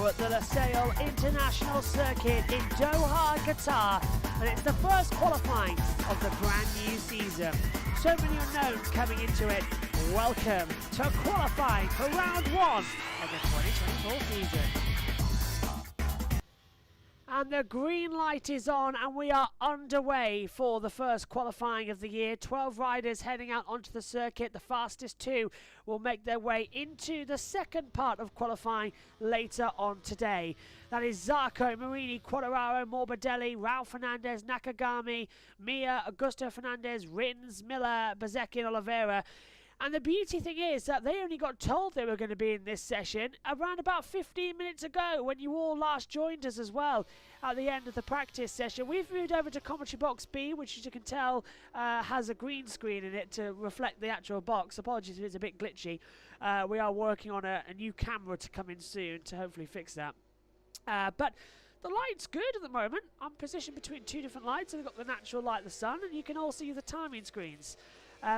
we're at the Lusail International Circuit in Doha, Qatar, and it's the first qualifying of the brand new season. So many unknowns coming into it. Welcome to qualifying for round one of the 2024 season. And the green light is on and we are underway for the first qualifying of the year. 12 riders heading out onto the circuit. The fastest two will make their way into the second part of qualifying later on today. That is Zarco, Marini, Quadraro, Morbidelli, Raul Fernandez, Nakagami, Mia, Augusto Fernandez, Rins, Miller, Bezzecchi and Oliveira. And the beauty thing is that they only got told they were going to be in this session around about 15 minutes ago when you all last joined us as well at the end of the practice session. We've moved over to commentary box B, which as you can tell has a green screen in it to reflect the actual box. Apologies if it's a bit glitchy. We are working on a new camera to come in soon to hopefully fix that. But the light's good at the moment. I'm positioned between two different lights. So we've got the natural light, the sun, and you can all see the timing screens.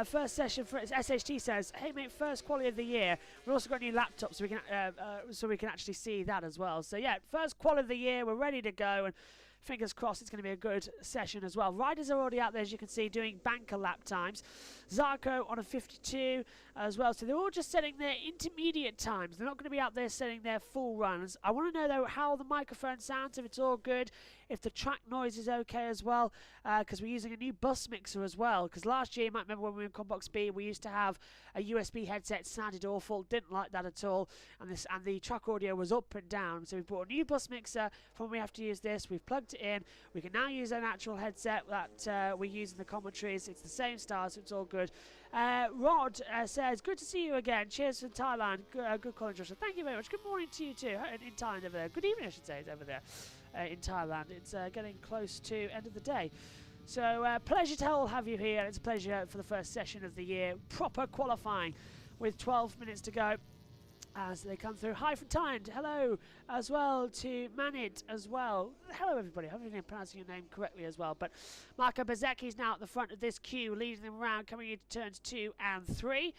First session for SHT says, "Hey mate, first quality of the year." We've also got a new laptop, so we can actually see that as well. So yeah, first quality of the year. We're ready to go, and fingers crossed it's going to be a good session as well. Riders are already out there, as you can see, doing banker lap times. Zarco on a 52 as well. So they're all just setting their intermediate times. They're not going to be out there setting their full runs. I want to know though how the microphone sounds, if it's all good, if the track noise is okay as well, because we're using a new bus mixer as well. Because last year, you might remember when we were in Combox B, we used to have a USB headset, sounded awful, didn't like that at all, and the track audio was up and down. So we bought a new bus mixer for when we have to use this. We've plugged it in. We can now use an actual headset that we use in the commentaries. It's the same style, so it's all good. Rod says, "Good to see you again. Cheers from Thailand." Good calling, Joshua. Thank you very much. Good morning to you too in Thailand over there. Good evening, I should say, over there in Thailand. It's getting close to end of the day. So pleasure to all have you here. It's a pleasure for the first session of the year. Proper qualifying with 12 minutes to go as they come through. Hi from Thailand. Hello as well to Manit as well. Hello everybody. Hopefully I'm pronouncing your name correctly as well. But Marco Bezzecchi is now at the front of this queue, leading them around, coming into turns 2 and 3.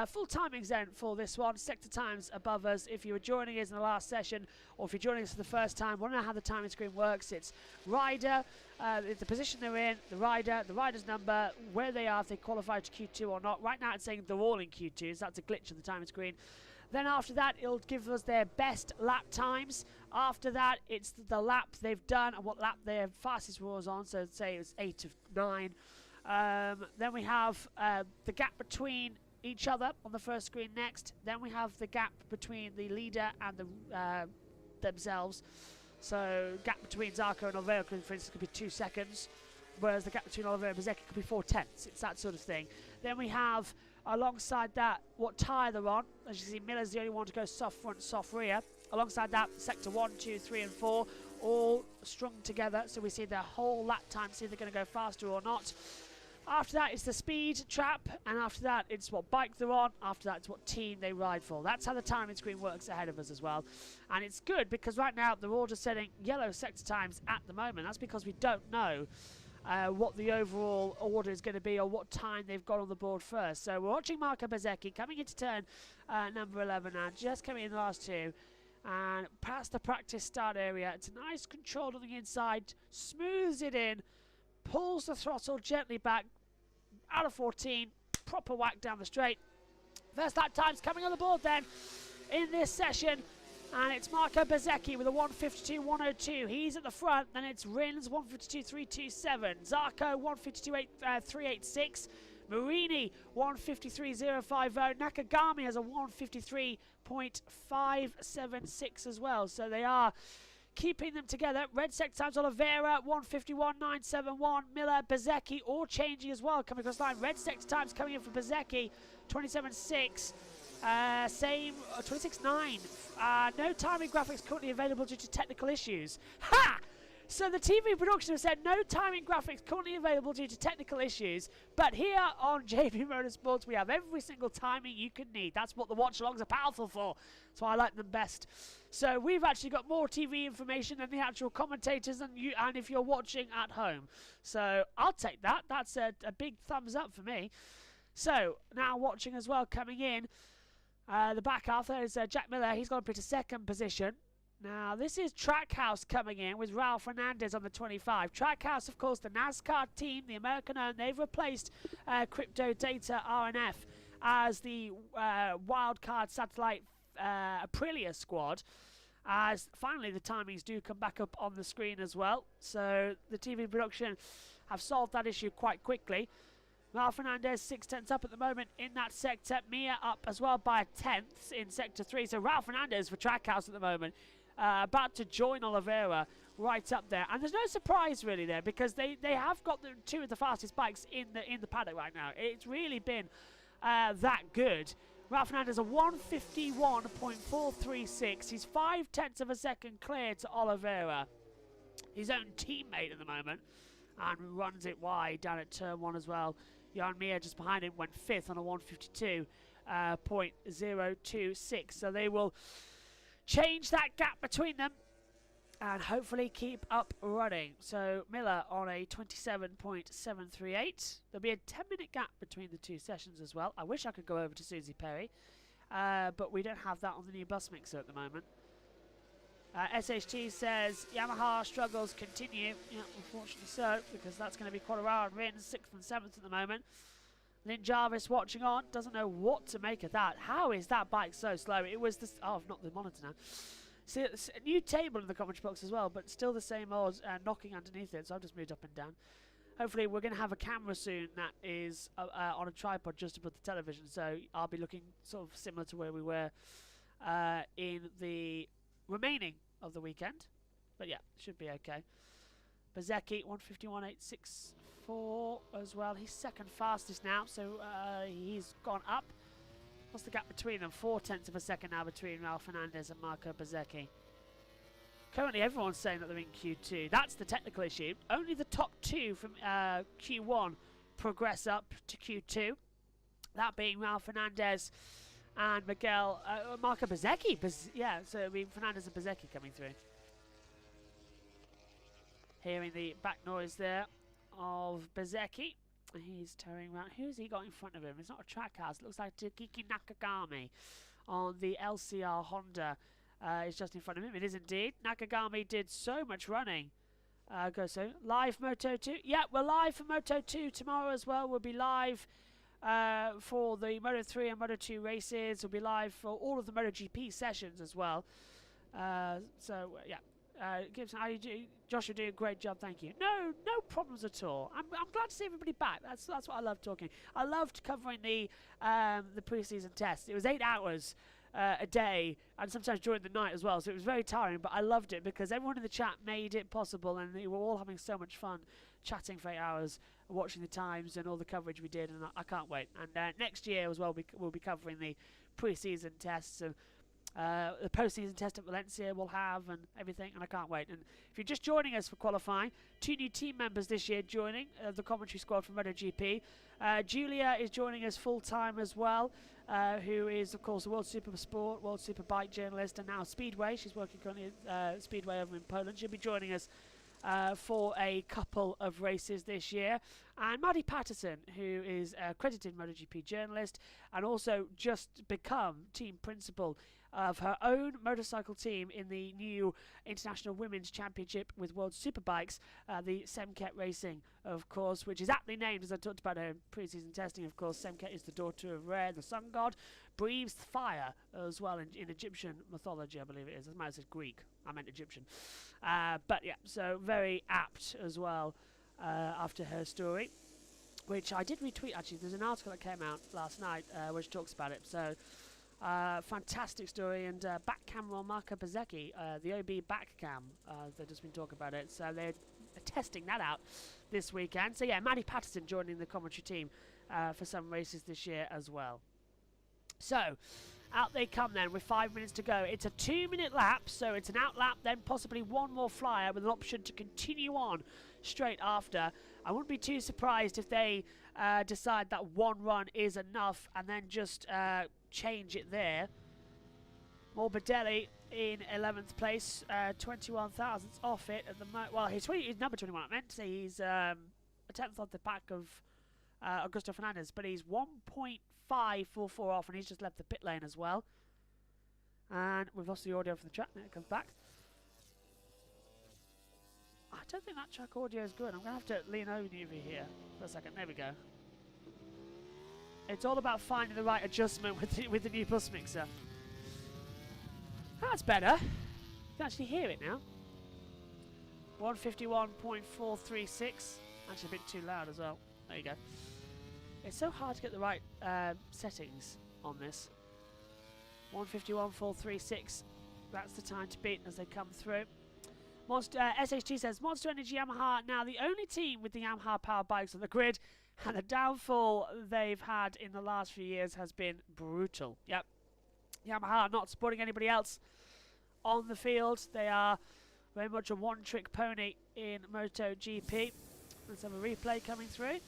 Full timings then for this one. Sector times above us. If you were joining us in the last session, or if you're joining us for the first time, want to know how the timing screen works. It's rider, the position they're in, the rider's number, where they are, if they qualify to Q2 or not. Right now it's saying they're all in Q2, so that's a glitch of the timing screen. Then after that, it'll give us their best lap times. After that, it's the lap they've done and what lap their fastest was on. So say it was 8 of 9. Then we have the gap between each other on the first screen next. Then we have the gap between the leader and the themselves. So gap between Zarco and Oliveira, for instance, could be 2 seconds. Whereas the gap between Oliveira and Bezzecchi could be 4/10. It's that sort of thing. Then we have, alongside that, what tyre they're on. As you see, Miller's the only one to go soft front, soft rear. Alongside that, sector 1, 2, 3 and 4, all strung together. So we see their whole lap time, see if they're going to go faster or not. After that, it's the speed trap. And after that, it's what bike they're on. After that, it's what team they ride for. That's how the timing screen works ahead of us as well. And it's good because right now, they're all just setting yellow sector times at the moment. That's because we don't know what the overall order is going to be or what time they've got on the board first. So we're watching Marco Bezzecchi coming into turn number 11 now, just coming in the last two and past the practice start area. It's a nice control on the inside, smooths it in, pulls the throttle gently back out of 14, proper whack down the straight. First lap times coming on the board then in this session. And it's Marco Bezzecchi with a 152.102. He's at the front. Then it's Rins 152.327. Zarco 152.386. Marini 153.050. Nakagami has a 153.576 as well. So they are keeping them together. Red sector times Oliveira 151.971. Miller, Bezzecchi all changing as well coming across the line. Red sector times coming in for Bezzecchi 27.6. Same 26.9. No timing graphics currently available due to technical issues. Ha! So the TV production have said no timing graphics currently available due to technical issues. But here on JBMotorsports, we have every single timing you could need. That's what the watch-alongs are powerful for. That's why I like them best. So we've actually got more TV information than the actual commentators and you, and if you're watching at home. So I'll take that. That's a big thumbs up for me. So now watching as well coming in. The back half there is Jack Miller. He's got to put a second position. Now, this is Trackhouse coming in with Ralph Fernandez on the 25. Trackhouse, of course, the NASCAR team, the American-owned. They've replaced Crypto Data RNF as the wildcard satellite Aprilia squad. As finally the timings do come back up on the screen as well. So the TV production have solved that issue quite quickly. Ralph Fernandez 6/10 up at the moment in that sector. Mia up as well by a 10th in sector 3. So Ralph Fernandez for Trackhouse at the moment. About to join Oliveira right up there, and there's no surprise really there because they have got two of the fastest bikes in the paddock right now. It's really been that good. Ralph Fernandez a 151.436. He's 0.5 of a second clear to Oliveira, his own teammate at the moment, and runs it wide down at turn 1 as well. Jan Mir just behind him went 5th on a 152.026. So they will change that gap between them and hopefully keep up running. So Miller on a 27.738. There'll be a 10-minute gap between the two sessions as well. I wish I could go over to Susie Perry, but we don't have that on the new bus mixer at the moment. SHT says Yamaha struggles continue. Yeah, unfortunately so, because that's going to be Colorado and Rins 6th and 7th at the moment. Lynn Jarvis watching on, doesn't know what to make of that. How is that bike so slow? It was this. Oh, I've not the monitor now. See, it's a new table in the commentary box as well, but still the same old knocking underneath it. So I've just moved up and down. Hopefully, we're going to have a camera soon that is on a tripod just above the television. So I'll be looking sort of similar to where we were in the remaining of the weekend. But yeah, should be okay. Bezecchi 151.864 as well. He's second fastest now, so he's gone up. What's the gap between them? 0.4 of a second now between Ralph Fernandez and Marco Bezecchi. Currently, everyone's saying that they're in Q2. That's the technical issue. Only the top two from Q1 progress up to Q2. That being Ralph Fernandez and Marco Bezecchi. Yeah, so it'll be Fernandez and Bezecchi coming through. Hearing the back noise there of Bezecchi. He's turning around. Who's he got in front of him? It's not a Trackhouse. It looks like Takiki Nakagami on the LCR Honda. Is just in front of him. It is indeed. Nakagami did so much running. Live Moto 2. Yeah, we're live for Moto 2 tomorrow as well. We'll be live for the Moto 3 and Moto 2 races. We'll be live for all of the MotoGP sessions as well. Yeah. Gibson, how you do? Josh, you're doing a great job, thank you. No problems at all. I'm glad to see everybody back. That's what I love talking. I loved covering the pre-season test. It was 8 hours a day, and sometimes during the night as well. So it was very tiring, but I loved it because everyone in the chat made it possible, and we were all having so much fun chatting for 8 hours, watching the times and all the coverage we did, and I can't wait. And next year as well, we'll be covering the pre-season tests and the post-season test at Valencia we'll have and everything, and I can't wait. And if you're just joining us for qualifying, 2 new team members this year joining the commentary squad from MotoGP. Julia is joining us full-time as well, who is, of course, a World Super Sport, World Super Bike journalist, and now Speedway. She's working currently at Speedway over in Poland. She'll be joining us for a couple of races this year. And Maddie Patterson, who is a accredited MotoGP journalist and also just become team principal of her own motorcycle team in the new International Women's Championship with World Superbikes, the Semket Racing, of course, which is aptly named, as I talked about her in pre-season testing. Of course, Semket is the daughter of Re, the sun god, breathes fire as well in Egyptian mythology, I believe it is. I might have said Greek, I meant Egyptian. But yeah, so very apt as well after her story, which I did retweet actually. There's an article that came out last night which talks about it. So fantastic story, and back camera on Marco Bezecchi, the OB back cam. They've just been talking about it, so they're testing that out this weekend. So yeah, Maddie Patterson joining the commentary team for some races this year as well. So out they come then with 5 minutes to go. It's a 2-minute lap, so it's an out lap, then possibly one more flyer with an option to continue on straight after. I wouldn't be too surprised if they decide that one run is enough and then just change it there. Morbidelli in 11th place, 21 thousandths off it at the moment. Well, he's number 21. I meant to say he's a 10th off the back of Augusto Fernandez, but he's 1.544 off, and he's just left the pit lane as well. And we've lost the audio from the track. Now it comes back. don't think that track audio is good. I'm going to have to lean over here for a second. There we go. It's all about finding the right adjustment with the new bus mixer. That's better. You can actually hear it now. 151.436. Actually a bit too loud as well. There you go. It's so hard to get the right settings on this. 151.436. That's the time to beat as they come through. SHG says, Monster Energy Yamaha now the only team with the Yamaha powered bikes on the grid, and the downfall they've had in the last few years has been brutal. Yep. Yamaha not supporting anybody else on the field. They are very much a one-trick pony in MotoGP. Let's have a replay coming through.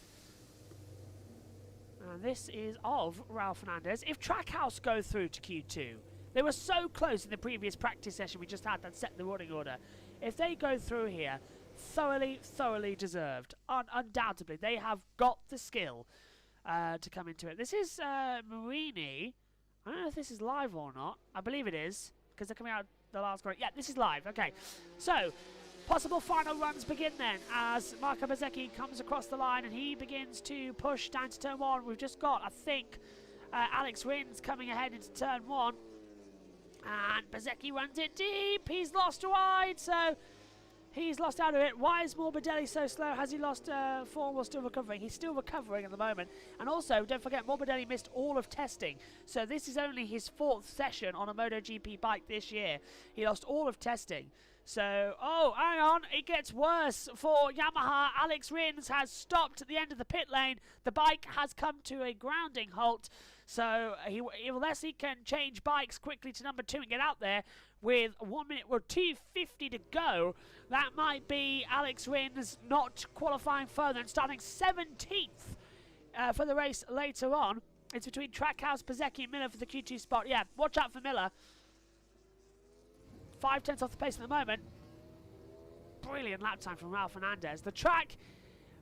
And this is of Raul Fernandez. If Trackhouse go through to Q2, they were so close in the previous practice session we just had that set the running order. If they go through here, thoroughly deserved. Undoubtedly, they have got the skill to come into it. This is Marini. I don't know if this is live or not. I believe it is, because they're coming out the last corner. Yeah, this is live. Okay, so possible final runs begin then as Marco Bezzecchi comes across the line and he begins to push down to turn 1. We've just got, I think, Alex Rins coming ahead into turn 1. And Bezzecchi runs it deep. He's lost wide, so he's lost out of it. Why is Morbidelli so slow? Has he lost form or still recovering? He's still recovering at the moment. And also, don't forget, Morbidelli missed all of testing. So this is only his 4th session on a MotoGP bike this year. He lost all of testing. So, oh, hang on, it gets worse for Yamaha. Alex Rins has stopped at the end of the pit lane. The bike has come to a grounding halt. So, unless he can change bikes quickly to number 2 and get out there with 1 minute or 2:50 to go, that might be Alex Rins not qualifying further and starting 17th for the race later on. It's between Trackhouse, Bezzecchi and Miller for the Q2 spot. Yeah, watch out for Miller. 5/10 off the pace at the moment. Brilliant lap time from Raul Fernandez. The track,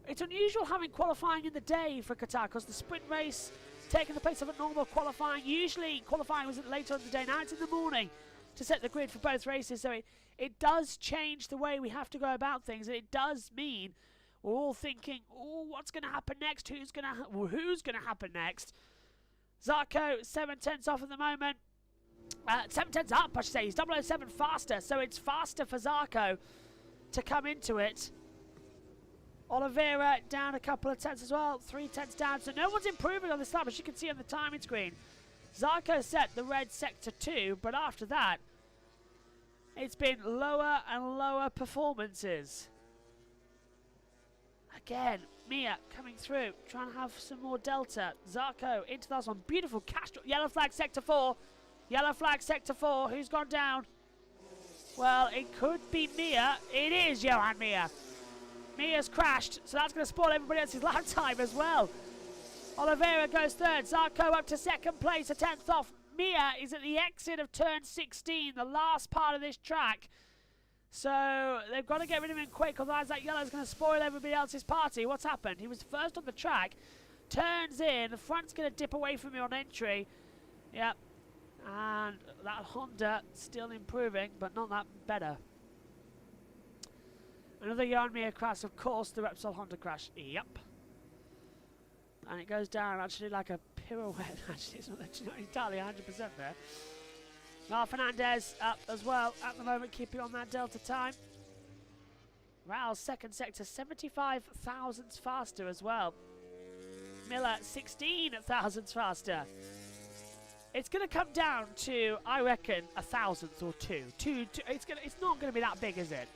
it's unusual having qualifying in the day for Qatar because the sprint race taking the place of a normal qualifying. Usually qualifying was later in the day. Now it's in the morning to set the grid for both races. So it does change the way we have to go about things. And it does mean we're all thinking, oh, what's going to happen next? Who's going to happen next? Zarco, 7/10 off at the moment. 7/10 up, I should say. He's 007 faster, so it's faster for Zarco to come into it. Oliveira down a couple of tenths as well, 3/10 down, so no one's improving on this lap, as you can see on the timing screen. Zarco set the red sector 2, but after that, it's been lower and lower performances. Again, Mia coming through, trying to have some more delta. Zarco into the last one, beautiful Castro, yellow flag sector 4. Yellow flag sector 4. Who's gone down? Well, it could be Mia. It is Johan Mia. Mia's crashed, so that's going to spoil everybody else's lap time as well. Oliveira goes 3rd. Zarco up to 2nd place, a 10th off. Mia is at the exit of turn 16, the last part of this track. So they've got to get rid of him quick, otherwise that yellow is going to spoil everybody else's party. What's happened? He was first on the track, turns in, the front's going to dip away from him on entry. Yep. And that Honda still improving, but not that better. Another Johan Mir crash, of course, the Repsol Honda crash. Yep. And it goes down actually like a pirouette. Actually, it's not entirely 100% there. Raul Fernandez up as well at the moment, keeping on that delta time. Raul's 2nd sector, 75 thousandths faster as well. Miller, 16 thousandths faster. It's going to come down to, I reckon, a thousandth or two. It's not going to be that big, is it?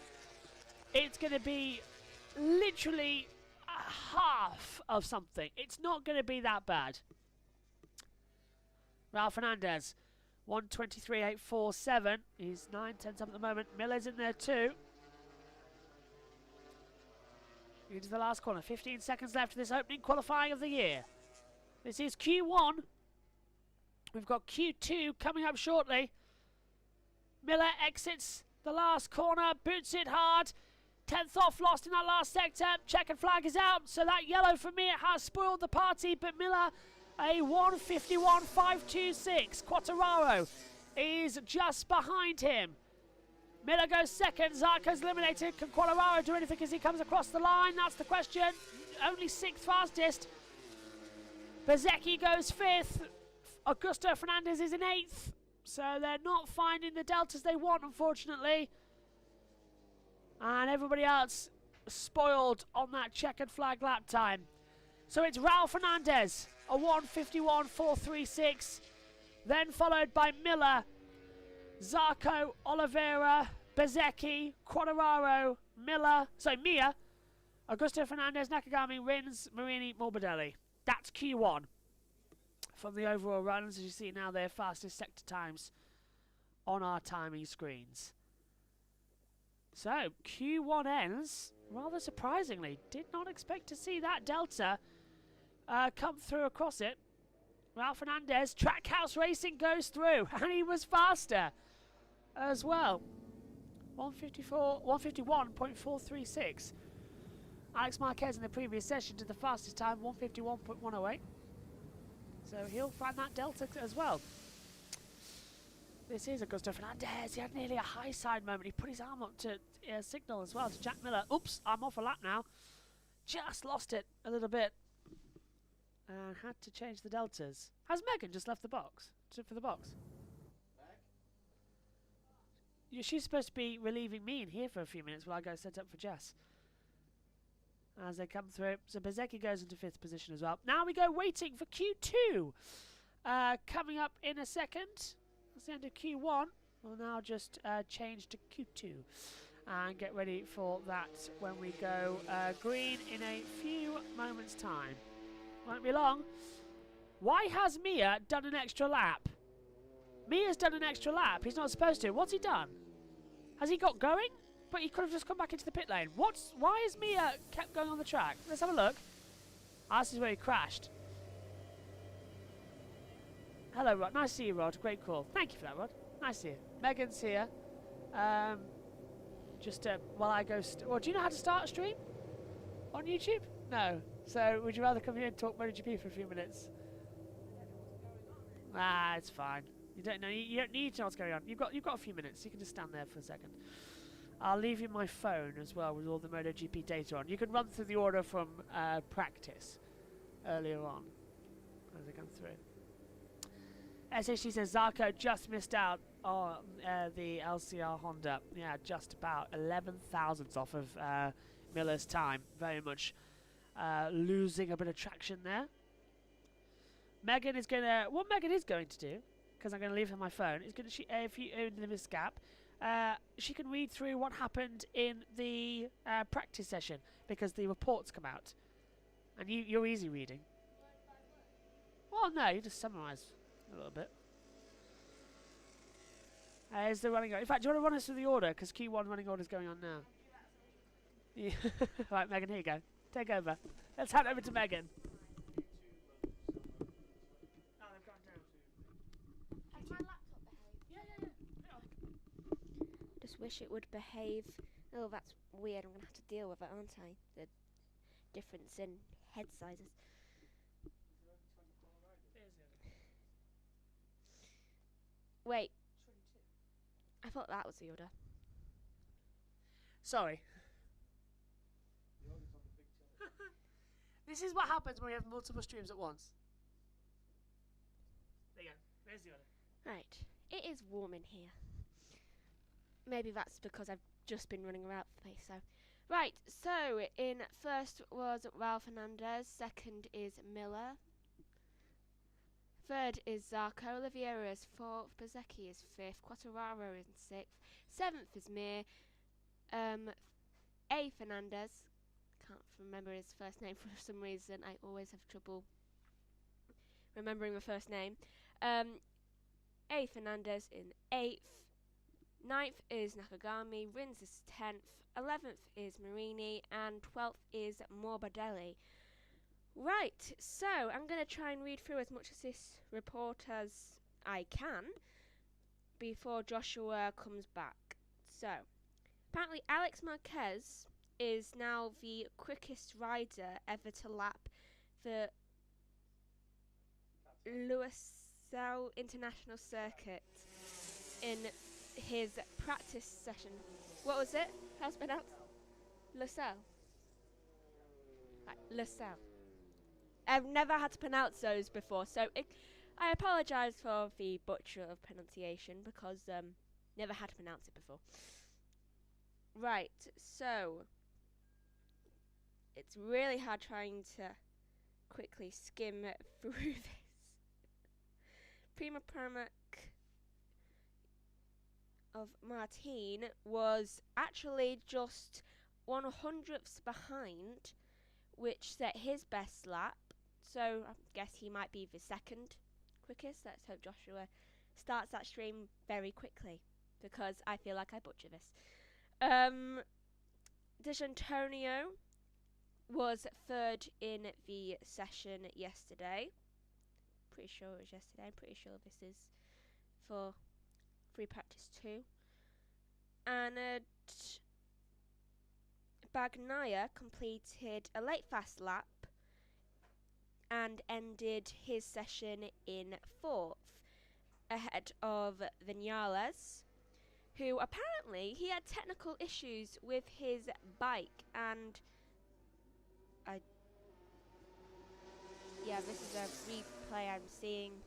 It's going to be literally half of something. It's not going to be that bad. Raul Fernandez, 1:23.847. He's 9/10 up at the moment. Miller's in there too. Into the last corner. 15 seconds left of this opening qualifying of the year. This is Q1. We've got Q2 coming up shortly. Miller exits the last corner, boots it hard. 10th off, lost in that last sector. Checkered flag is out, so that yellow for me has spoiled the party, but Miller, a 1:51.526. Quartararo is just behind him. Miller goes second. Zarco's eliminated. Can Quadraro do anything as he comes across the line? That's the question. Only 6th fastest. Bezzecchi goes 5th. Augusto Fernandez is in 8th. So they're not finding the deltas they want, unfortunately. And everybody else spoiled on that checkered flag lap time. So it's Raul Fernandez, a 1:51.436. Then followed by Miller, Zarco, Oliveira, Bezzecchi, Quadraro, Mia, Augusto Fernandez, Nakagami, Rins, Marini, Morbidelli. That's Q1 from the overall runs. As you see now, their fastest sector times on our timing screens. So Q1 ends rather surprisingly. Did not expect to see that delta come through across it. Raul Fernandez, Trackhouse Racing goes through, and he was faster as well. 151.436. Alex Marquez in the previous session did the fastest time, 151.108. So he'll find that delta as well. This is Augusto Fernandez. He had nearly a high side moment. He put his arm up to signal as well to Jack Miller. Oops, I'm off a lap now. Just lost it a little bit. And had to change the deltas. Has Megan just left the box? For the box? Yeah, she's supposed to be relieving me in here for a few minutes while I go set up for Jess. As they come through. So Bezzecchi goes into 5th position as well. Now we go waiting for Q2. Coming up in a second. That's the end of Q1. We'll now just change to Q2. And get ready for that when we go green in a few moments' time. Won't be long. Why has Mia done an extra lap? Mia's done an extra lap. He's not supposed to. What's he done? Has he got going? But he could have just come back into the pit lane. Why has Mia kept going on the track? Let's have a look. Ah, this is where he crashed. Hello, Rod. Nice to see you, Rod. Great call. Thank you for that, Rod. Nice to see you. Megan's here. Just while I go... well, do you know how to start a stream? On YouTube? No. So, would you rather come here and talk MotoGP for a few minutes? Ah, it's fine. You don't know. You don't need to know what's going on. You've got a few minutes. You can just stand there for a second. I'll leave you my phone as well with all the MotoGP data on. You can run through the order from practice earlier on as they come through. SHT says Zarco just missed out on the LCR Honda. Yeah, just about 11 thousandths off of Miller's time. Very much losing a bit of traction there. Megan is going to... what Megan is going to do, because I'm going to leave her my phone, is going to... if you own the Miss Gap, she can read through what happened in the practice session, because the reports come out. And you're easy reading. Well, no, you just summarise a little bit. Is the running order? In fact, do you want to run us through the order? Because Q1 running order is going on now. Yeah. Right, Megan, here you go. Take over. Let's hand over to Megan. Has my laptop behaved? Yeah. Just wish it would behave. Oh, that's weird. I'm going to have to deal with it, aren't I? The difference in head sizes. Wait. I thought that was the order. Sorry. This is what happens when we have multiple streams at once. There you go. There's the order. Right. It is warm in here. Maybe that's because I've just been running around the place. So, right. So, in first was Raul Fernandez. Second is Miller. Third is Zarco. Oliveira is 4th. Bezzecchi is 5th. Quadraro is 6th. 7th is Mir. A. Fernandez. Can't remember his first name for some reason. I always have trouble remembering my first name. A. Fernandez in 8th. 9th is Nakagami. Rins is 10th. 11th is Marini. And 12th is Morbidelli. Right, so I'm going to try and read through as much of this report as I can before Joshua comes back. So, apparently Alex Marquez is now the quickest rider ever to lap the Lusail International Circuit in his practice session. What was it? How's it pronounced? LaSalle. Right, LaSalle. I've never had to pronounce those before, so I apologise for the butcher of pronunciation because never had to pronounce it before. Right, so it's really hard trying to quickly skim through this. Prima Pramac of Martin was actually just 1/100ths behind, which set his best lap. So I guess he might be the second quickest. Let's hope Joshua starts that stream very quickly, because I feel like I butcher this. D'Antonio was third in the session yesterday. Pretty sure it was yesterday. I'm pretty sure this is for free practice 2. And Bagnaia completed a late fast lap and ended his session in 4th, ahead of Vinales, who apparently he had technical issues with his bike, and this is a replay I'm seeing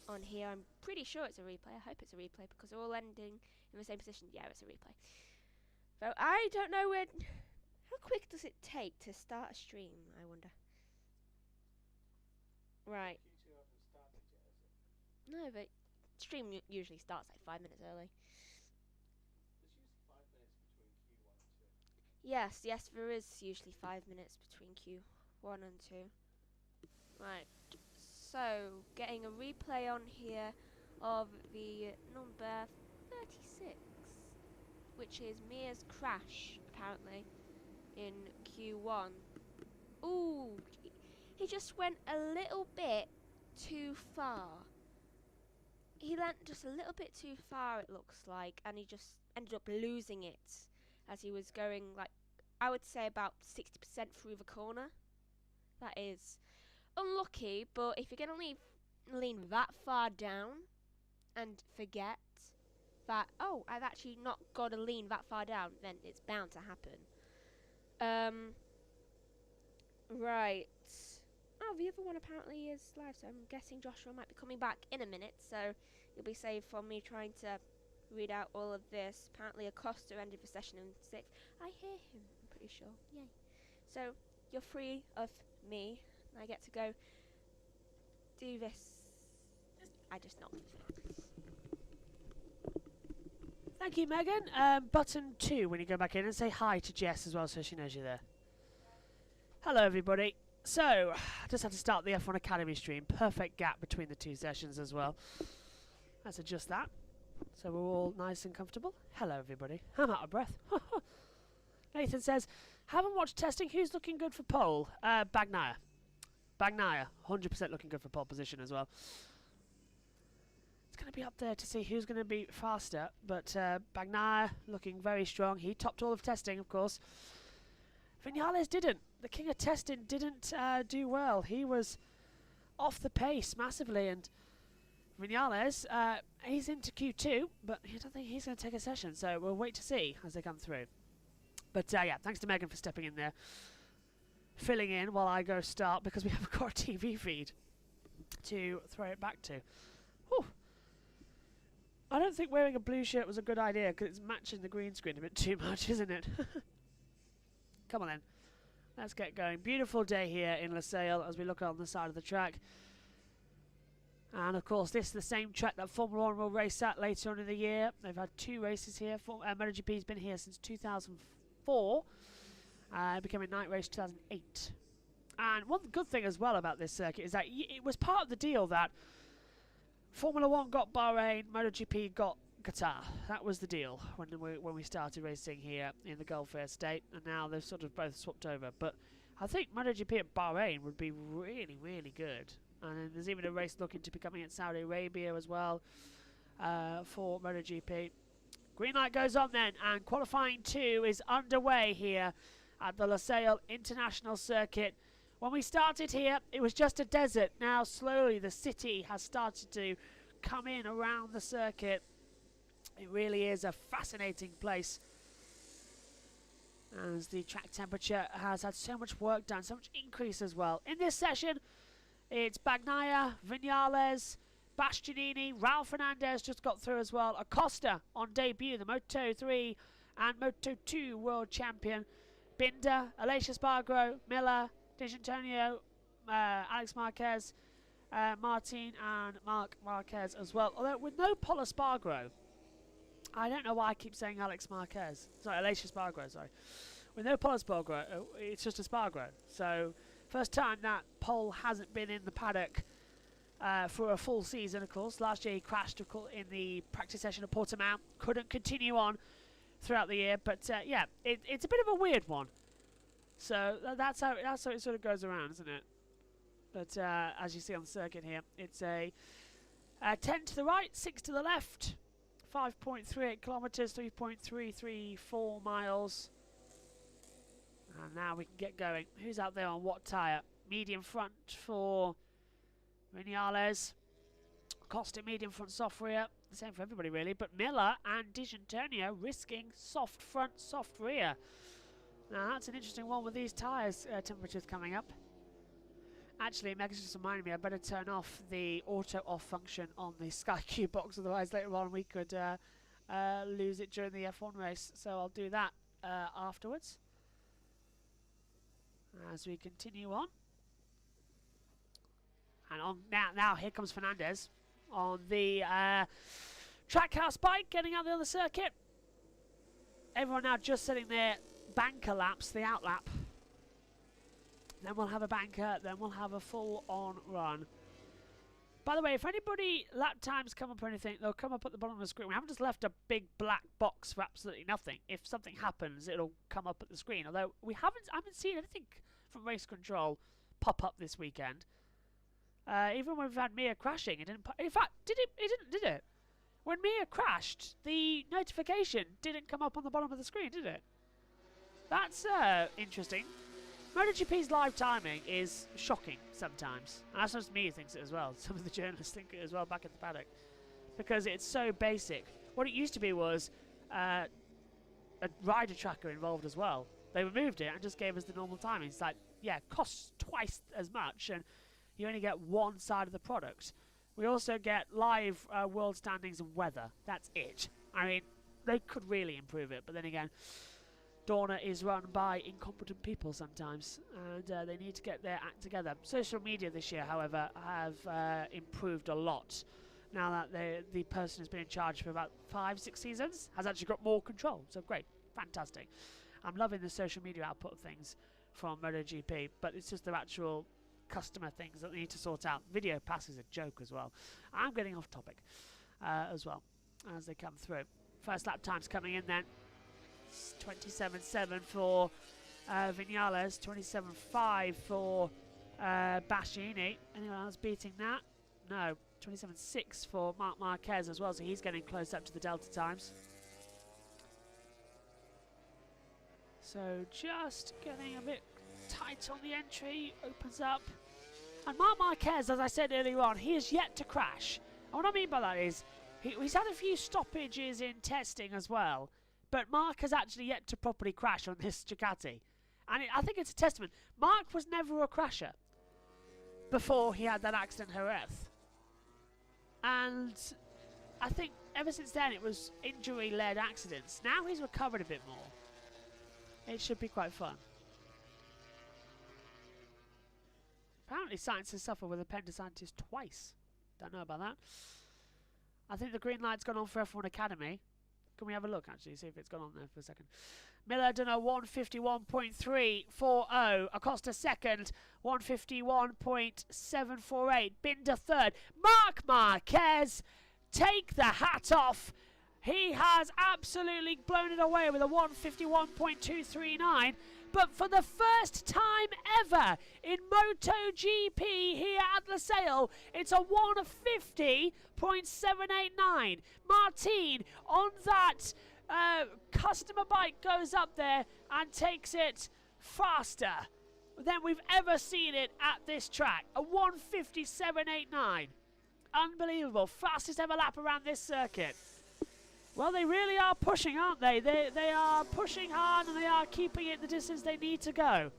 on here. I'm pretty sure it's a replay. I hope it's a replay because they're all ending in the same position. Yeah, it's a replay. So I don't know how quick does it take to start a stream, I wonder. Right. No, but stream usually starts like 5 minutes early. Yes, there is usually 5 minutes between Q1 and 2. Right, so getting a replay on here of the number 36, which is Mia's crash, apparently, in Q1. Ooh, he just went a little bit too far. He went just a little bit too far, it looks like, and he just ended up losing it as he was going, like, I would say about 60% through the corner. That is unlucky, but if you're going to lean that far down and forget that, oh, I've actually not got to lean that far down, then it's bound to happen. Right. Oh, the other one apparently is live, so I'm guessing Joshua might be coming back in a minute, so you'll be saved from me trying to read out all of this. Apparently Acosta ended the session in 6th. I hear him, I'm pretty sure. Yay. So, you're free of me. I get to go do this. I just not. Thank you, Megan. Button 2 when you go back in, and say hi to Jess as well so she knows you're there. Hello, everybody. So, I just had to start the F1 Academy stream. Perfect gap between the 2 sessions as well. Let's adjust that. So we're all nice and comfortable. Hello, everybody. I'm out of breath. Nathan says, haven't watched testing. Who's looking good for pole? Bagnaia. Bagnaia, 100% looking good for pole position as well. It's going to be up there to see who's going to be faster, but Bagnaia looking very strong. He topped all of testing, of course. Vinales didn't. The king of testing didn't do well. He was off the pace massively, and Vinales, he's into Q2, but I don't think he's going to take a session, so we'll wait to see as they come through. But yeah, thanks to Megan for stepping in there, filling in while I go start, because we haven't got a TV feed to throw it back to. Whew. I don't think wearing a blue shirt was a good idea, because it's matching the green screen a bit too much, isn't it? Come on then, let's get going. Beautiful day here in LaSalle as we look on the side of the track. And of course this is the same track that Formula 1 will race at later on in the year. They've had 2 races here. MotoGP's been here since 2004. It became a night race 2008. And one good thing as well about this circuit is that it was part of the deal that Formula 1 got Bahrain, MotoGP got Qatar. That was the deal when we started racing here in the Gulf Air State, and now they've sort of both swapped over. But I think MotoGP at Bahrain would be really, really good. And then there's even a race looking to be coming in Saudi Arabia as well for MotoGP. Green light goes on then, and qualifying 2 is underway here at the LaSalle International Circuit. When we started here, it was just a desert. Now slowly the city has started to come in around the circuit. It really is a fascinating place, as the track temperature has had so much work done, so much increase as well. In this session, it's Bagnaia, Vinales, Bastianini, Raul Fernandez just got through as well. Acosta on debut, the Moto3 and Moto2 world champion. Binder, Aleix Espargaro, Miller, D'Antonio, Alex Marquez, Martin and Marc Marquez as well. Although with no Paul Espargaro, I don't know why I keep saying Alex Marquez. Sorry, Aleix Espargaro, sorry. With no Paul Espargaro, it's just Espargaro. So, first time that Paul hasn't been in the paddock for a full season, of course. Last year he crashed in the practice session at Portimao. Couldn't continue on throughout the year, but yeah, it's a bit of a weird one. So that's how it sort of goes around, isn't it? But as you see on the circuit here, it's a 10 to the right, 6 to the left, 5.38 kilometers, 3.334 miles. And now we can get going. Who's out there on what tyre? Medium front for Vinales. Costa medium front, soft rear. The same for everybody really, but Miller and D'Antonio risking soft front, soft rear. Now that's an interesting one with these tyres temperatures coming up. Actually, Megas just reminded me I better turn off the auto off function on the Sky Q box, otherwise later on we could lose it during the F1 race. So I'll do that afterwards as we continue on. And on now here comes Fernandez on the trackhouse bike, getting out the other circuit. Everyone now just setting their banker laps, the out lap. Then we'll have a banker, then we'll have a full-on run. By the way, if anybody lap times come up or anything, they'll come up at the bottom of the screen. We haven't just left a big black box for absolutely nothing. If something happens, it'll come up at the screen. Although I haven't seen anything from race control pop up this weekend. Even when we've had Mia crashing, it didn't. In fact, it didn't, did it? When Mia crashed, the notification didn't come up on the bottom of the screen, did it? That's interesting. MotoGP's live timing is shocking sometimes. And that's not just me who thinks it as well. Some of the journalists think it as well back at the paddock. Because it's so basic. What it used to be was a rider tracker involved as well. They removed it and just gave us the normal timing. It's like, yeah, costs twice as much and you only get one side of the product. We also get live world standings and weather. That's it. I mean, they could really improve it. But then again, Dorna is run by incompetent people sometimes, and they need to get their act together. Social media this year, however, have improved a lot. Now that the person who's been in charge for about 5-6 seasons has actually got more control. So great, fantastic. I'm loving the social media output of things from MotoGP, but it's just the actual customer things that they need to sort out. Video Pass is a joke as well. I'm getting off topic as well as they come through. First lap times coming in then. 27.7 for Vinales, 27.5 for Bastianini. Anyone else beating that? No. 27.6 for Marc Marquez as well, so he's getting close up to the Delta times. So just getting a bit tight on the entry, opens up. And Marc Marquez, as I said earlier on, he is yet to crash. And what I mean by that is, he's had a few stoppages in testing as well. But Marc has actually yet to properly crash on this Ducati. And I think it's a testament. Marc was never a crasher before he had that accident at Jerez. And I think ever since then it was injury-led accidents. Now he's recovered a bit more. It should be quite fun. Apparently Sainz has suffered with appendicitis twice. Don't know about that. I think the green light's gone on for F1 Academy. Can we have a look, actually, see if it's gone on there for a second? Miller done a 151.340. Acosta second, 151.748. Binder third. Marc Marquez, take the hat off. He has absolutely blown it away with a 151.239. But for the first time ever in MotoGP here at Losail, it's a 150.789. Martin on that customer bike goes up there and takes it faster than we've ever seen it at this track. A 157.89. Unbelievable. Fastest ever lap around this circuit. Well, they really are pushing, aren't they? They are pushing hard, and they are keeping it the distance they need to go.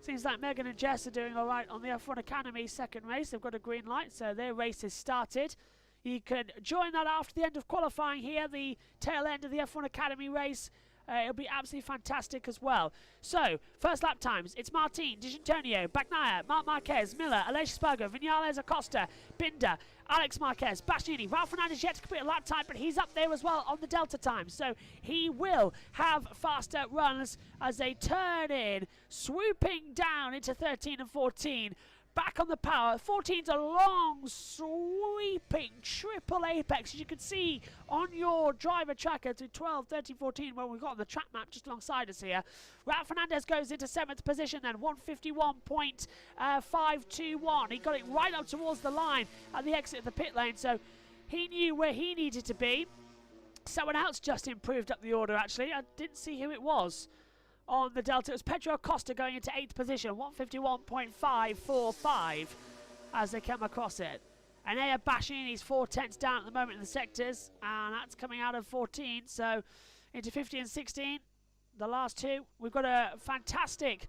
Seems like Megan and Jess are doing all right on the F1 Academy second race. They've got a green light, so their race has started. You can join that after the end of qualifying here, the tail end of the F1 Academy race. It'll be absolutely fantastic as well. So, first lap times. It's Martin, D'Antonio, Bagnaia, Marc Marquez, Miller, Aleix Espargaro, Vinales, Acosta, Binder, Alex Marquez, Bastianini. Ralph Fernandez yet to complete a lap time, but he's up there as well on the delta time. So, he will have faster runs as they turn in, swooping down into 13 and 14. Back on the power. 14's a long, sweeping triple apex, as you can see on your driver tracker to 12, 13, 14, where we've got on the track map just alongside us here. Ralph Fernandez goes into 7th position then, 151.521. He got it right up towards the line at the exit of the pit lane, so he knew where he needed to be. Someone else just improved up the order, actually. I didn't see who it was. On the delta, it was Pedro Acosta going into 8th position, 151.545 as they come across it. And Aya Bastianini's 4 tenths down at the moment in the sectors, and that's coming out of 14, so into 15 and 16, the last two. We've got a fantastic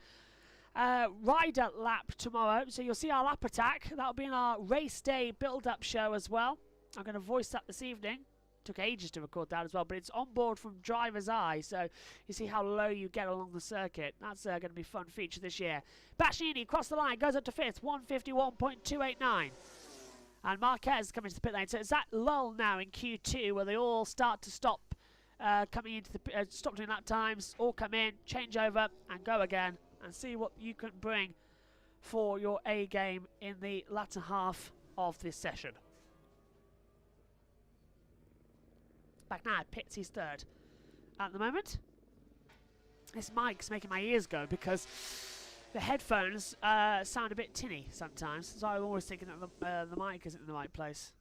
rider lap tomorrow, so you'll see our lap attack. That'll be in our race day build-up show as well. I'm going to voice that this evening. Took ages to record that as well, but it's on board from driver's eye, so you see how low you get along the circuit. That's going to be a fun feature this year. Bastianini across the line, goes up to 5th, 151.289. And Marquez coming to the pit lane. So it's that lull now in Q2 where they all start to stop coming into the stop doing lap times, all come in, change over, and go again, and see what you can bring for your A game in the latter half of this session. Back now, Pitts, he's 3rd at the moment. This mic's making my ears go because the headphones sound a bit tinny sometimes, so I'm always thinking that the mic isn't in the right place.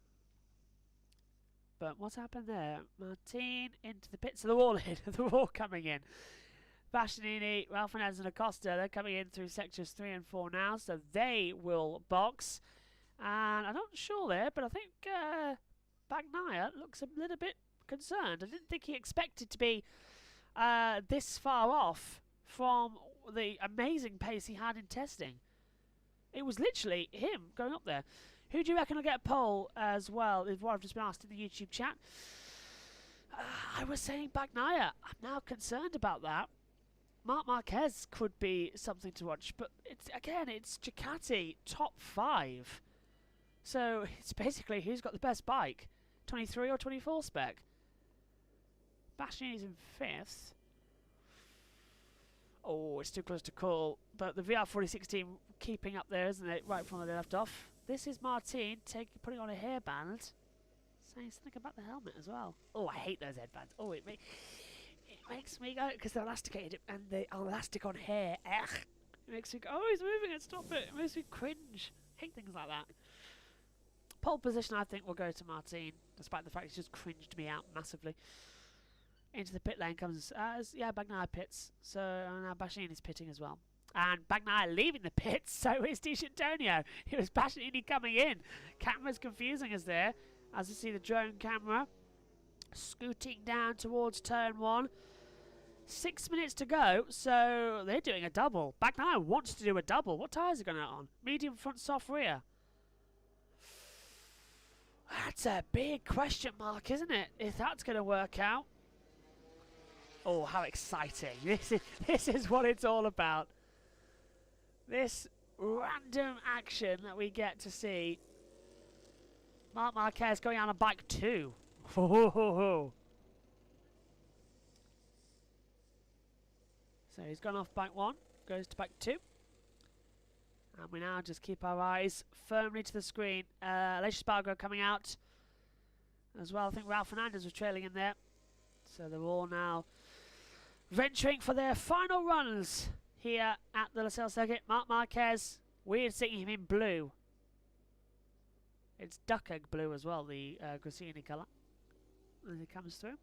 But what's happened there? Martin into the pits, so they're all in, they're all coming in. Bastianini, Ralph Fernandez and Acosta, they're coming in through sectors 3 and 4 now, so they will box. And I'm not sure there, but I think Bagnaia looks a little bit concerned. I didn't think he expected to be this far off from the amazing pace he had in testing. It was literally him going up there. Who do you reckon will get a pole as well, is what I've just been asked in the YouTube chat. I was saying Bagnaia. I'm now concerned about that. Marc Marquez could be something to watch, but it's Ducati top 5. So it's basically who's got the best bike, 23 or 24 spec. Bastianini's in 5th. Oh, it's too close to call. But the VR46 team keeping up there, isn't it? Right from where they left off. This is Martin putting on a hairband. Saying something about the helmet as well. Oh, I hate those headbands. Oh, it makes me go, because they're elasticated and they are elastic on hair. Ugh. It makes me go, oh, he's moving it, stop it. It makes me cringe. I hate things like that. Pole position, I think, will go to Martin, despite the fact he's just cringed me out massively. Into the pit lane comes, Bagnaia pits. So now Bastianini's pitting as well. And Bagnaia leaving the pits, so is D'Antonio. It was Bastianini coming in. Camera's confusing us there, as you see the drone camera scooting down towards turn 1. 6 minutes to go, so they're doing a double. Bagnaia wants to do a double. What tyres are going on? Medium front, soft rear. That's a big question mark, isn't it? If that's going to work out. Oh, how exciting. This is what it's all about. This random action that we get to see. Marc Marquez going on a bike 2. So he's gone off bike 1, goes to bike 2. And we now just keep our eyes firmly to the screen. Aleix Espargaro coming out as well. I think Ralph Fernandez was trailing in there. So they're all now venturing for their final runs here at the Losail circuit. Marc Marquez, weird seeing him in blue. It's duck egg blue as well, the Grassini colour, as he comes through.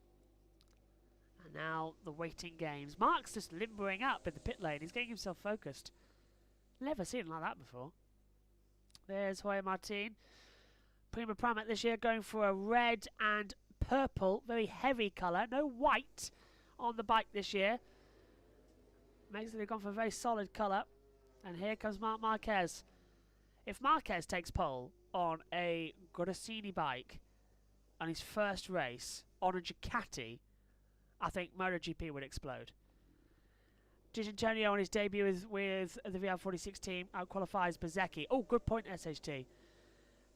And now the waiting games. Mark's just limbering up in the pit lane. He's getting himself focused. Never seen him like that before. There's Jorge Martin. Prima Primat this year going for a red and purple, very heavy colour. No white on the bike this year. Makes it they've gone for a very solid colour. And here comes Marc Marquez. If Marquez takes pole on a Gresini bike on his first race on a Ducati, I think MotoGP would explode. D'Antonio on his debut with the VR46 team out-qualifies Bezzecchi. Oh, good point, SHT.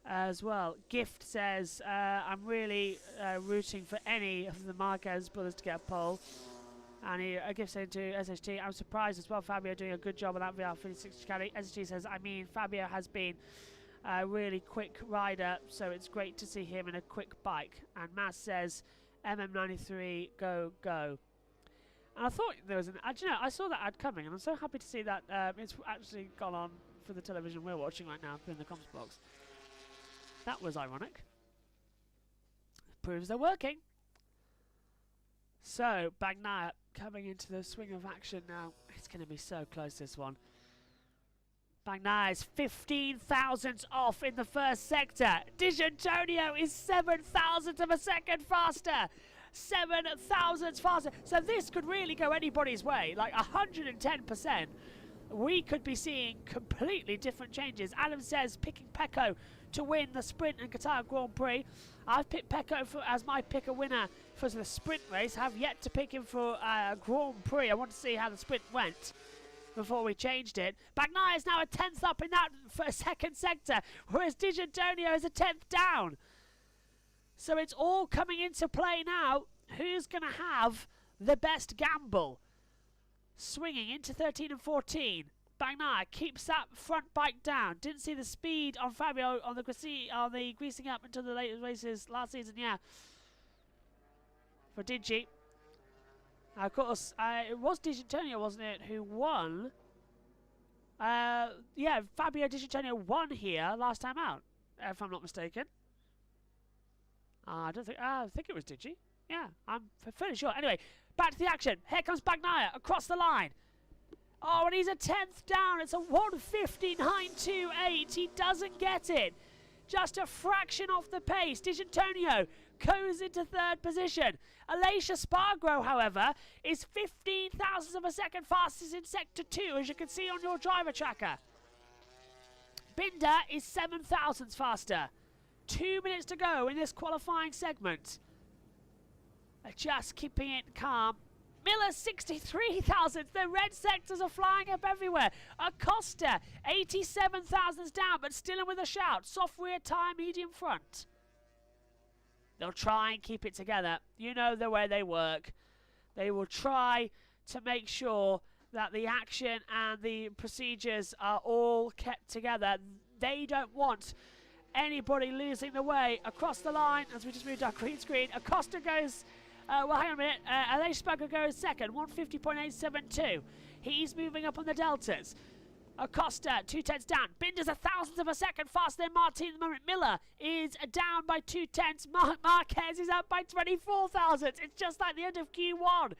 As well, Gift says, I'm really rooting for any of the Marquez brothers to get a pole. And he Gift saying to SHT, I'm surprised as well, Fabio doing a good job on that VR46 Ducati. SHT says, I mean, Fabio has been a really quick rider, so it's great to see him in a quick bike. And Matt says, MM93, go, go. And I thought there was you know, I saw that ad coming, and I'm so happy to see that it's actually gone on for the television we're watching right now in the comms box. That was ironic. Proves they're working. So, Bagnaia coming into the swing of action now. It's going to be so close, this one. Bagnaia is 15 thousandths off in the first sector. D'Antonio is 7 thousandths of a second faster. 7 thousandths faster. So this could really go anybody's way. Like 110%. We could be seeing completely different changes. Adam says picking Pecco to win the sprint and Qatar Grand Prix. I've picked Pecco as my pick a winner for the sprint race. Have yet to pick him for Grand Prix. I want to see how the sprint went before we changed it. Bagnaia is now a 10th up in that for a second sector, whereas D'Antonio is a 10th down. So it's all coming into play now. Who's going to have the best gamble? Swinging into 13 and 14. Bagnaia keeps that front bike down. Didn't see the speed on Fabio on the greasing up until the later races last season. Yeah, for Digi. Of course, it was D'Antonio, wasn't it, who won? Yeah, Fabio D'Antonio won here last time out, if I'm not mistaken. I think it was Digi. Yeah, I'm fairly sure. Anyway, back to the action. Here comes Bagnaia across the line. Oh, and he's a 10th down. It's a 1:59.28. He doesn't get it. Just a fraction off the pace. D'Antonio goes into third position. Aleix Espargaro, however, is 15 thousandths of a second fastest in Sector 2, as you can see on your driver tracker. Binder is 7 thousandths faster. 2 minutes to go in this qualifying segment. Just keeping it calm. Miller, 63 thousandths. The red sectors are flying up everywhere. Acosta, 87 thousandths down, but still in with a shout. Soft rear tyre, medium front. They'll try and keep it together. You know the way they work. They will try to make sure that the action and the procedures are all kept together. They don't want anybody losing the way. Across the line, as we just moved our green screen, Acosta goes... well, hang on a minute. Aleix Espargaro goes second, 1:50.872. He's moving up on the deltas. Acosta, 2/10 down. Binder's 1,000th of a second faster than Martin at the moment. Miller is down by 2/10. Marquez is up by 24 thousandths. It's just like the end of Q1.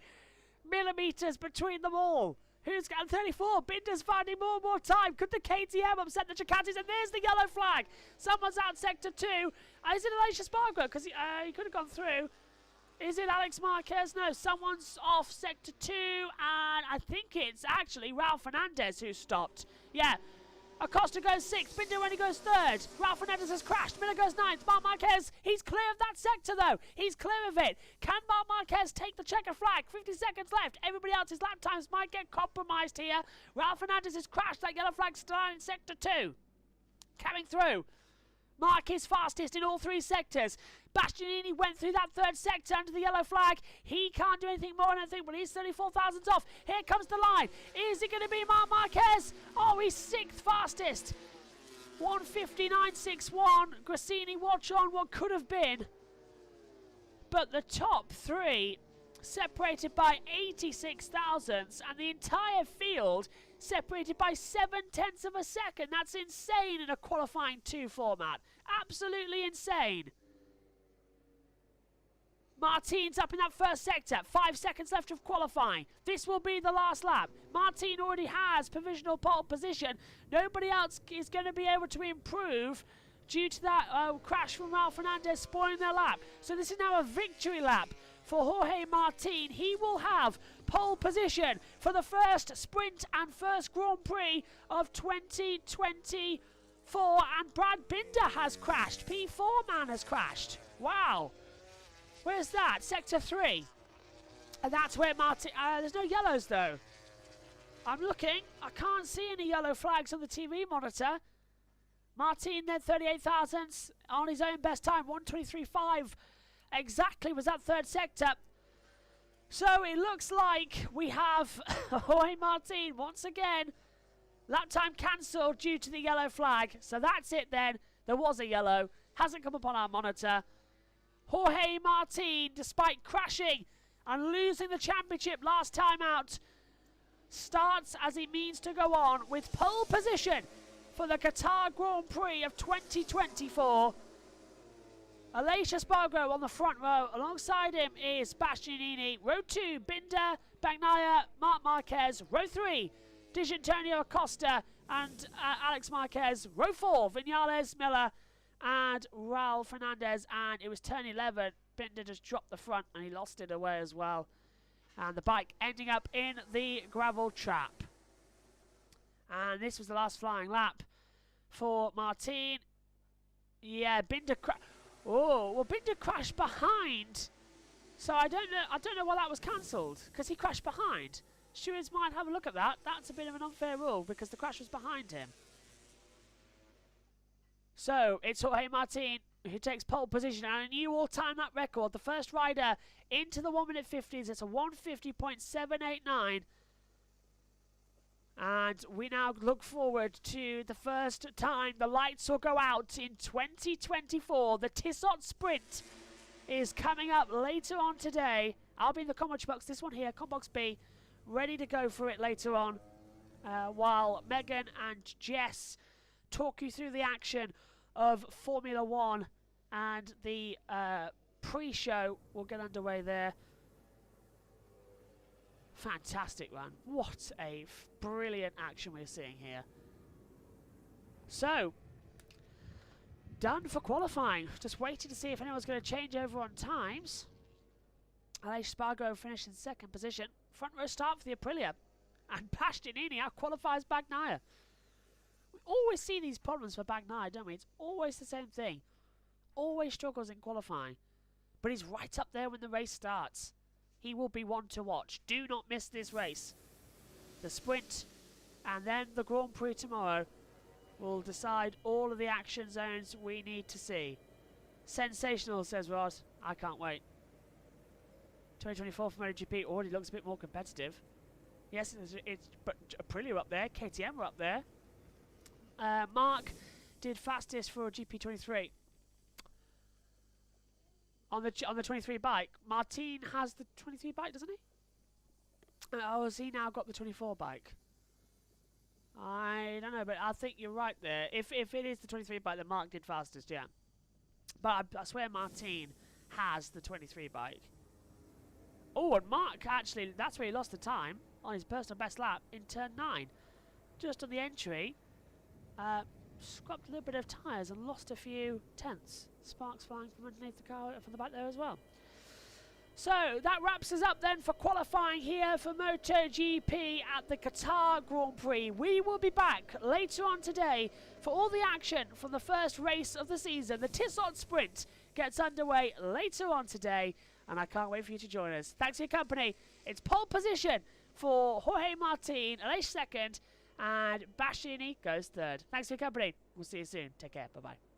Millimeters between them all. Who's got 34? Binder's finding more and more time. Could the KTM upset the Ducatis? And there's the yellow flag. Someone's out sector 2. Is it Aleix Espargaro? Because he could have gone through. Is it Alex Marquez? No, someone's off sector 2, and I think it's actually Raul Fernandez who stopped. Yeah, Acosta goes 6th, Binder only goes 3rd. Raul Fernandez has crashed, Miller goes 9th. Marc Marquez, he's clear of that sector though. He's clear of it. Can Marc Marquez take the checker flag? 50 seconds left. Everybody else's lap times might get compromised here. Raul Fernandez has crashed. That yellow flag still in sector 2. Coming through. Mark is fastest in all 3 sectors. Bastianini went through that 3rd sector under the yellow flag. He can't do anything more, I don't think, but he's 34 thousandths off. Here comes the line. Is it going to be Marc Marquez? Oh, he's 6th fastest. 1:59.61. Gresini, watch on what could have been. But the top 3 separated by 86 thousandths, and the entire field separated by 0.7 of a second. That's insane in a qualifying 2 format. Absolutely insane. Martin's up in that 1st sector. 5 seconds left of qualifying. This will be the last lap. Martin already has provisional pole position. Nobody else is going to be able to improve due to that crash from Raul Fernandez spoiling their lap. So this is now a victory lap for Jorge Martin. He will have pole position for the first sprint and first Grand Prix of 2024. And Brad Binder has crashed. P4 man has crashed. Wow. Where's that? Sector 3. And that's where Martin... there's no yellows though. I'm looking. I can't see any yellow flags on the TV monitor. Martin then 38 thousandths on his own best time. 1:23.5 exactly was that third sector. So it looks like we have Jorge Martin once again. Lap time cancelled due to the yellow flag. So that's it then. There was a yellow. Hasn't come up on our monitor. Jorge Martin, despite crashing and losing the championship last time out, starts as he means to go on with pole position for the Qatar Grand Prix of 2024. Aleix Espargaro on the front row. Alongside him is Bastianini. Row 2, Binder, Bagnaia, Marc Marquez. Row 3, D'Antonio Acosta and Alex Marquez. Row 4, Vinales, Miller and Raul Fernandez. And it was turn 11. Binder just dropped the front and he lost it away as well. And the bike ending up in the gravel trap. And this was the last flying lap for Martin. Yeah, Binder Binder crashed behind. So I don't know why that was cancelled, because he crashed behind. Stewards might have a look at that. That's a bit of an unfair rule because the crash was behind him. So it's Jorge Martin who takes pole position and a new all-time lap record. The first rider into the 1 minute 50s. It's a 1:50.789. And we now look forward to the first time the lights will go out in 2024. The Tissot Sprint is coming up later on today. I'll be in the commentary box, this one here, Combox B, ready to go for it later on. While Megan and Jess talk you through the action of Formula 1 and the pre-show will get underway there. Fantastic run. What a brilliant action we're seeing here. So, done for qualifying. Just waiting to see if anyone's going to change over on times. Aleix Espargaro finished in second position. Front row start for the Aprilia. And Bastianini out-qualifies Bagnaia. We always see these problems for Bagnaia, don't we? It's always the same thing. Always struggles in qualifying. But he's right up there when the race starts. He will be one to watch. Do not miss this race. The sprint and then the Grand Prix tomorrow will decide all of the action zones we need to see. Sensational, says Rod. I can't wait. 2024 from MotoGP already looks a bit more competitive. Yes, but Aprilia up there, KTM were up there. Mark did fastest for GP23. On the 23 bike. Martin has the 23 bike, doesn't he? Oh, has he now got the 24 bike? I don't know, but I think you're right there. If it is the 23 bike, then Mark did fastest, yeah. But I swear Martin has the 23 bike. Oh, and Mark actually, that's where he lost the time on his personal best lap in turn 9. Just on the entry, scrapped a little bit of tyres and lost a few tenths. Sparks flying from underneath the car, from the back there as well. So that wraps us up then for qualifying here for MotoGP at the Qatar Grand Prix. We will be back later on today for all the action from the first race of the season. The Tissot Sprint gets underway later on today, and I can't wait for you to join us. Thanks for your company. It's pole position for Jorge Martin, Aleix second, and Bastianini goes third. Thanks for your company. We'll see you soon. Take care. Bye-bye.